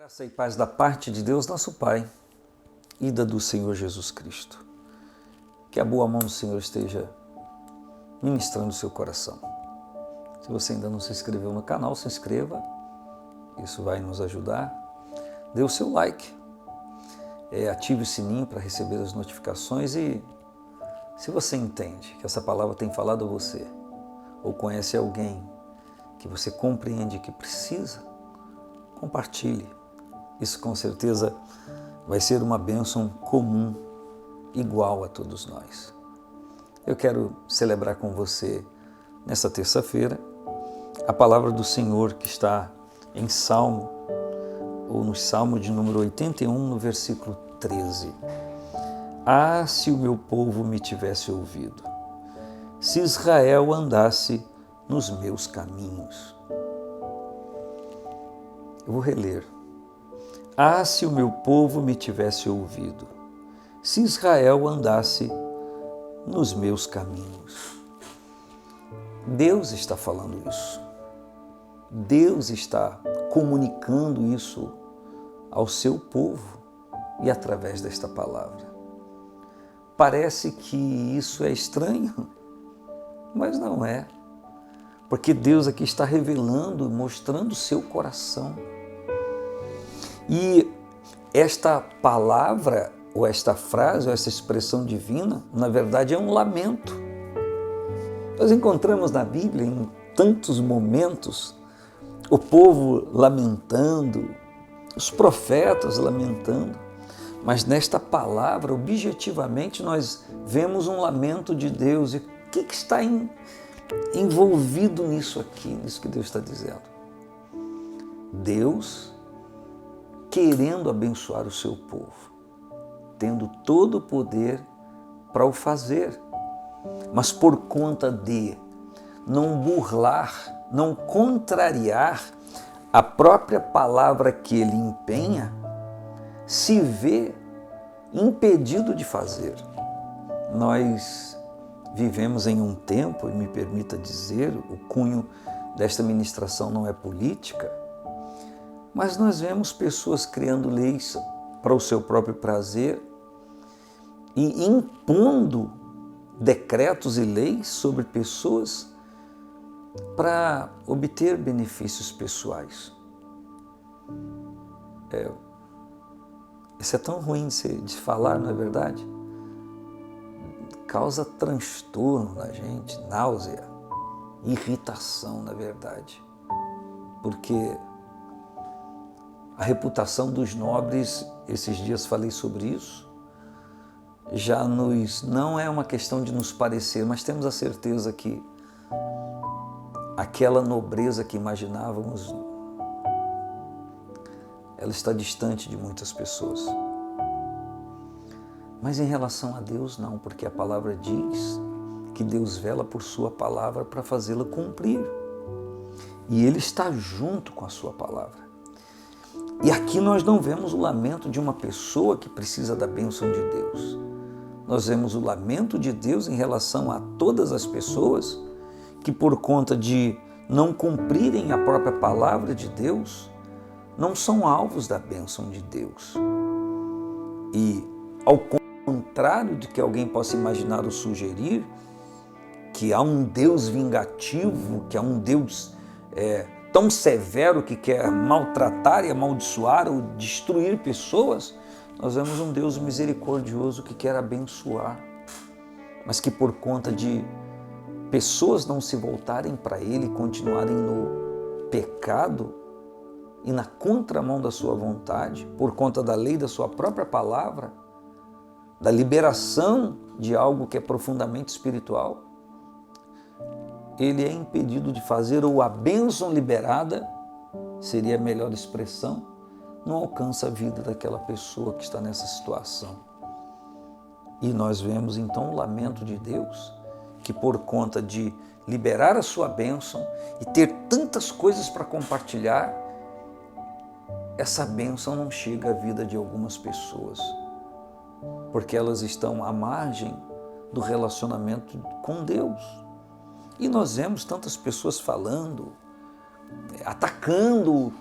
Graça e paz da parte de Deus, nosso Pai, e da do Senhor Jesus Cristo. Que a boa mão do Senhor esteja ministrando o seu coração. Se você ainda não se inscreveu no canal, se inscreva, isso vai nos ajudar. Dê o seu like, ative o sininho para receber as notificações e se você entende que essa palavra tem falado a você, ou conhece alguém que você compreende que precisa, compartilhe. Isso com certeza vai ser uma bênção comum, igual a todos nós. Eu quero celebrar com você, nesta terça-feira, a palavra do Senhor que está em Salmo, ou no Salmo de número 81, no versículo 13. Ah, se o meu povo me tivesse ouvido, se Israel andasse nos meus caminhos. Eu vou reler. Ah, se o meu povo me tivesse ouvido, se Israel andasse nos meus caminhos. Deus está falando isso. Deus está comunicando isso ao seu povo e através desta palavra. Parece que isso é estranho, mas não é. Porque Deus aqui está revelando, mostrando o seu coração. E esta palavra, ou esta frase, ou essa expressão divina, na verdade é um lamento. Nós encontramos na Bíblia, em tantos momentos, o povo lamentando, os profetas lamentando, mas nesta palavra, objetivamente, nós vemos um lamento de Deus. E o que está envolvido nisso aqui, nisso que Deus está dizendo? Deus querendo abençoar o seu povo, tendo todo o poder para o fazer, mas por conta de não burlar, não contrariar a própria palavra que ele empenha, se vê impedido de fazer. Nós vivemos em um tempo, e me permita dizer, o cunho desta ministração não é política, mas nós vemos pessoas criando leis para o seu próprio prazer e impondo decretos e leis sobre pessoas para obter benefícios pessoais. Isso é tão ruim de falar, não é verdade? Causa transtorno na gente, náusea, irritação, na verdade. Porque a reputação dos nobres, esses dias falei sobre isso, não é uma questão de nos parecer, mas temos a certeza que aquela nobreza que imaginávamos, ela está distante de muitas pessoas. Mas em relação a Deus, não, porque a palavra diz que Deus vela por sua palavra para fazê-la cumprir. E Ele está junto com a sua palavra. E aqui nós não vemos o lamento de uma pessoa que precisa da bênção de Deus. Nós vemos o lamento de Deus em relação a todas as pessoas que, por conta de não cumprirem a própria palavra de Deus, não são alvos da bênção de Deus. E, ao contrário de que alguém possa imaginar ou sugerir, que há um Deus vingativo, que há um Deus tão severo que quer maltratar e amaldiçoar ou destruir pessoas, nós vemos um Deus misericordioso que quer abençoar, mas que por conta de pessoas não se voltarem para Ele e continuarem no pecado e na contramão da sua vontade, por conta da lei da sua própria palavra, da liberação de algo que é profundamente espiritual, ele é impedido de fazer, ou a bênção liberada, seria a melhor expressão, não alcança a vida daquela pessoa que está nessa situação. E nós vemos então o lamento de Deus, que por conta de liberar a sua bênção e ter tantas coisas para compartilhar, essa bênção não chega à vida de algumas pessoas, porque elas estão à margem do relacionamento com Deus. E nós vemos tantas pessoas falando, atacando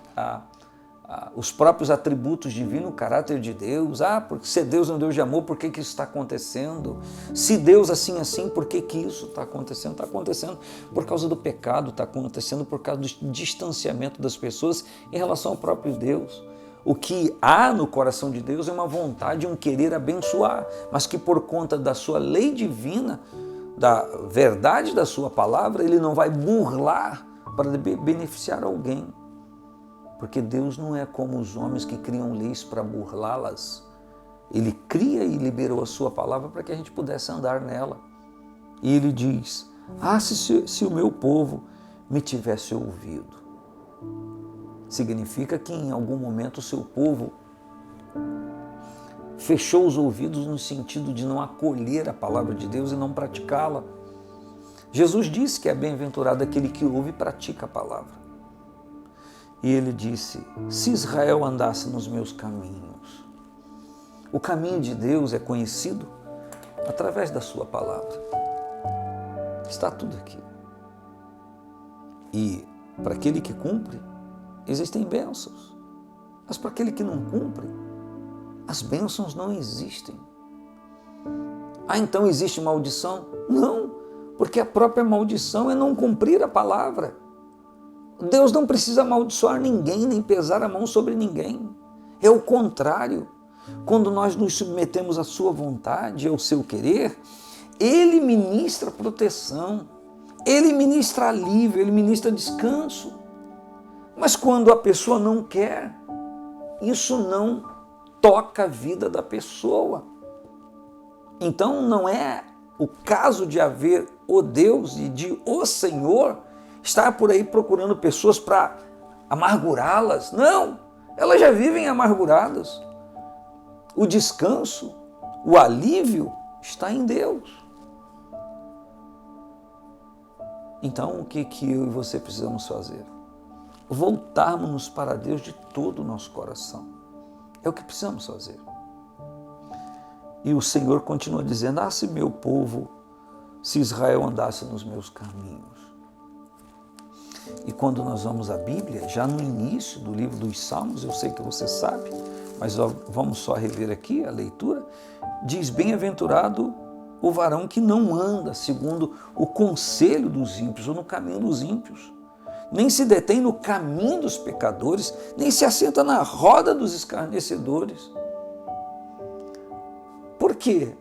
os próprios atributos divinos, o caráter de Deus. Porque se Deus é um Deus de amor, por que isso está acontecendo? Se Deus assim, por que isso está acontecendo? Está acontecendo por causa do pecado, está acontecendo por causa do distanciamento das pessoas em relação ao próprio Deus. O que há no coração de Deus é uma vontade, um querer abençoar, mas que por conta da sua lei divina, da verdade da sua palavra, ele não vai burlar para beneficiar alguém. Porque Deus não é como os homens que criam leis para burlá-las. Ele cria e liberou a sua palavra para que a gente pudesse andar nela. E ele diz, se o meu povo me tivesse ouvido. Significa que em algum momento o seu povo fechou os ouvidos no sentido de não acolher a palavra de Deus e não praticá-la. Jesus disse que é bem-aventurado aquele que ouve e pratica a palavra. E ele disse, se Israel andasse nos meus caminhos. O caminho de Deus é conhecido através da sua palavra. Está tudo aqui. E para aquele que cumpre, existem bênçãos. Mas para aquele que não cumpre, as bênçãos não existem. Então existe maldição? Não, porque a própria maldição é não cumprir a palavra. Deus não precisa amaldiçoar ninguém, nem pesar a mão sobre ninguém. É o contrário. Quando nós nos submetemos à sua vontade, ao seu querer, Ele ministra proteção, Ele ministra alívio, Ele ministra descanso. Mas quando a pessoa não quer, isso não toca a vida da pessoa. Então não é o caso de haver o Deus e de o Senhor estar por aí procurando pessoas para amargurá-las. Não, elas já vivem amarguradas. O descanso, o alívio está em Deus. Então o que eu e você precisamos fazer? Voltarmos para Deus de todo o nosso coração. É o que precisamos fazer. E o Senhor continua dizendo, se meu povo, se Israel andasse nos meus caminhos. E quando nós vamos à Bíblia, já no início do livro dos Salmos, eu sei que você sabe, mas vamos só rever aqui a leitura, diz, bem-aventurado o varão que não anda segundo o conselho dos ímpios ou no caminho dos ímpios, nem se detém no caminho dos pecadores, nem se assenta na roda dos escarnecedores. Por quê?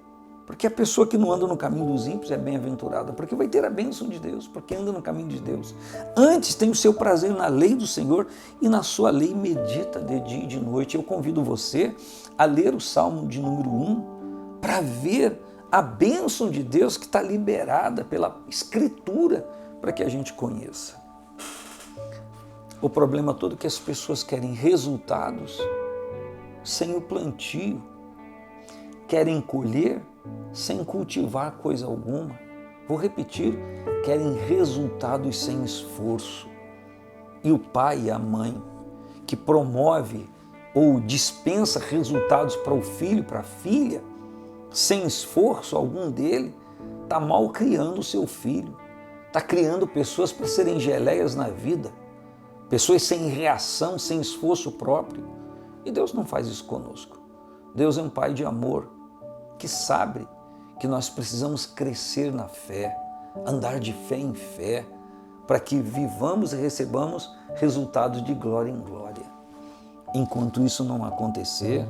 Porque a pessoa que não anda no caminho dos ímpios é bem-aventurada, porque vai ter a bênção de Deus, porque anda no caminho de Deus. Antes tem o seu prazer na lei do Senhor e na sua lei medita de dia e de noite. Eu convido você a ler o Salmo de número 1 para ver a bênção de Deus que está liberada pela Escritura para que a gente conheça. O problema todo é que as pessoas querem resultados sem o plantio, querem colher sem cultivar coisa alguma. Vou repetir, querem resultados sem esforço. E o pai e a mãe que promove ou dispensa resultados para o filho, para a filha, sem esforço algum dele, está mal criando o seu filho. Está criando pessoas para serem geleias na vida, pessoas sem reação, sem esforço próprio. E Deus não faz isso conosco. Deus é um pai de amor, que sabe que nós precisamos crescer na fé, andar de fé em fé, para que vivamos e recebamos resultados de glória em glória. Enquanto isso não acontecer,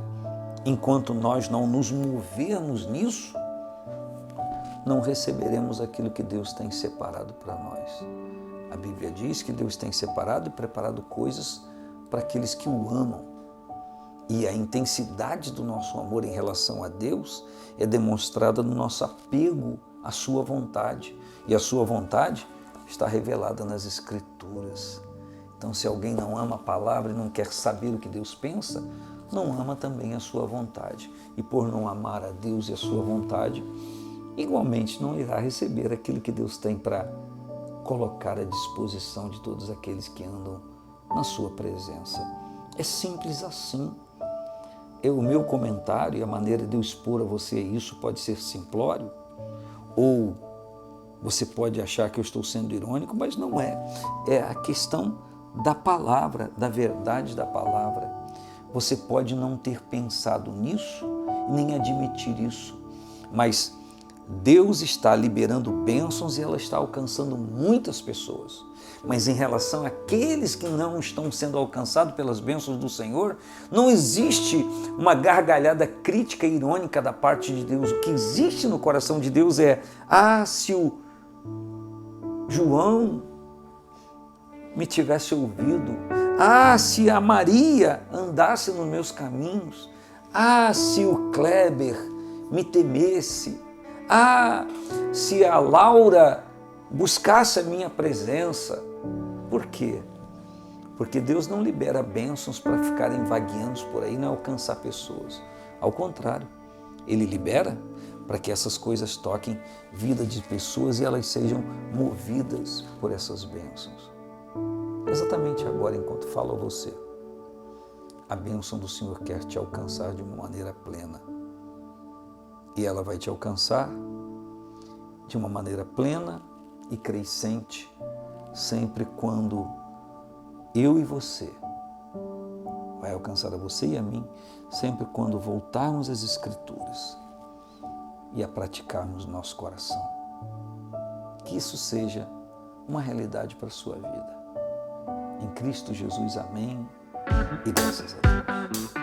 enquanto nós não nos movermos nisso, não receberemos aquilo que Deus tem separado para nós. A Bíblia diz que Deus tem separado e preparado coisas para aqueles que o amam. E a intensidade do nosso amor em relação a Deus é demonstrada no nosso apego à sua vontade. E a sua vontade está revelada nas Escrituras. Então, se alguém não ama a palavra e não quer saber o que Deus pensa, não ama também a sua vontade. E por não amar a Deus e a sua vontade, igualmente não irá receber aquilo que Deus tem para colocar à disposição de todos aqueles que andam na sua presença. É simples assim. O meu comentário e a maneira de eu expor a você isso pode ser simplório, ou você pode achar que eu estou sendo irônico, mas não é. É a questão da palavra, da verdade da palavra. Você pode não ter pensado nisso, nem admitir isso, mas Deus está liberando bênçãos e ela está alcançando muitas pessoas. Mas em relação àqueles que não estão sendo alcançados pelas bênçãos do Senhor, não existe uma gargalhada crítica e irônica da parte de Deus. O que existe no coração de Deus é: se o João me tivesse ouvido, se a Maria andasse nos meus caminhos, se o Kleber me temesse, se a Laura buscasse a minha presença. Por quê? Porque Deus não libera bênçãos para ficarem vagueando por aí, não alcançar pessoas. Ao contrário, Ele libera para que essas coisas toquem vida de pessoas e elas sejam movidas por essas bênçãos. Exatamente agora, enquanto falo a você, a bênção do Senhor quer te alcançar de uma maneira plena. E ela vai te alcançar de uma maneira plena e crescente, sempre quando eu e você, vai alcançar a você e a mim, sempre quando voltarmos às Escrituras e a praticarmos no nosso coração. Que isso seja uma realidade para a sua vida. Em Cristo Jesus, amém e graças a Deus.